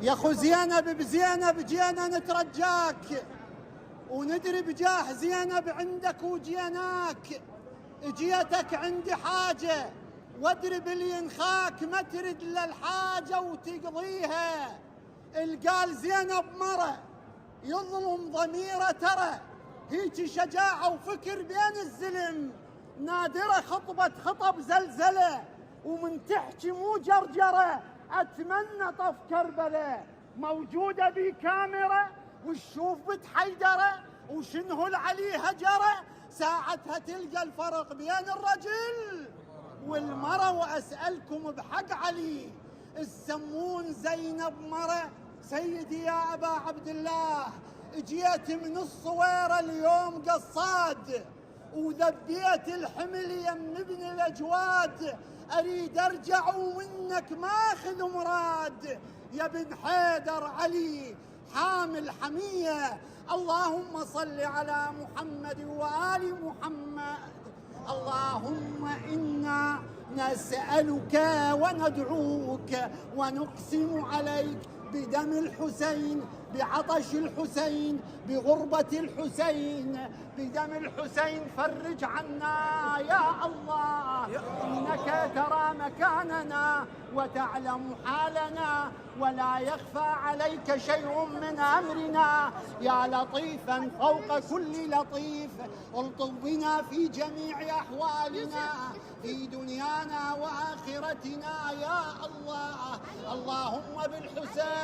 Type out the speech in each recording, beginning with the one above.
يا خو زينب بزينب جينا نترجاك، وندري بجاه زينب عندك وجيناك. جيتك عندي حاجة وادري باللي ينخاك، ما ترد للحاجة وتقضيها. القال زينب مرة يظلم ضميره، ترى هيك شجاعة وفكر بين الزلم. نادرة خطب زلزلة، ومن تحكي مو جرجرة. أتمنى طف كربلة موجودة بكاميرا، وتشوف بتحيدرة وشنه العلي هجرة. ساعتها تلقى الفرق بين الرجل والمرة. وأسألكم بحق علي، السمون زينب مرة؟ سيدي يا أبا عبد الله، جيت من الصويرة اليوم قصاد، وذبيت الحمل يم ابن الأجواد. أريد أرجع ومنك ماخذ مراد، يا بن حيدر علي حامل حمية. اللهم صل على محمد وآل محمد. اللهم إنا نسألك وندعوك ونقسم عليك بدم الحسين، بعطش الحسين، بغربة الحسين، بدم الحسين. فرج عنا يا الله، إنك ترى مكاننا وتعلم حالنا، ولا يخفى عليك شيء من أمرنا. يا لطيفا فوق كل لطيف، الطف بنا في جميع أحوالنا، في دنيانا وآخرتنا يا الله. اللهم بالحسين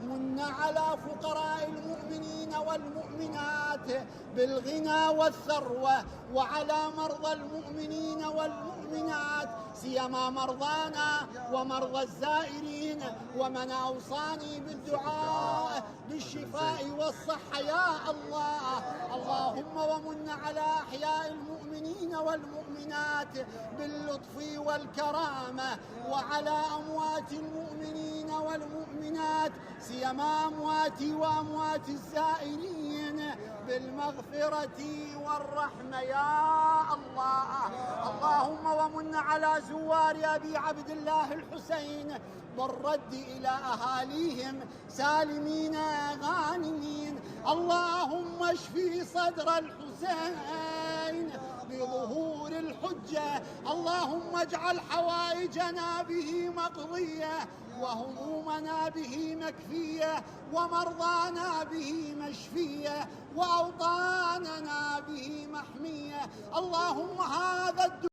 من على فقراء المؤمنين والمؤمنات بالغنى والثروة، وعلى مرضى المؤمنين والمؤمنات، سيما مرضانا ومرضى الزائرين، ومن أوصاني بالدعاء بالشفاء والصحة يا الله. اللهم ومن على أحياء المؤمنين والمؤمنات باللطف والكرامة، وعلى أموات المؤمنين والمؤمنات، سيما أمواتي وأموات الزائرين، بالمغفرة والرحمة يا الله. اللهم ومن على زوار أبي عبد الله الحسين بالرد إلى أهاليهم سالمين غانمين. اللهم اشفي صدر الحسين بظهور الحجة. اللهم اجعل حوائجنا به مقضية، وهمومنا به مكفية، ومرضانا به مشفية، وأوطاننا به محمية. اللهم هذا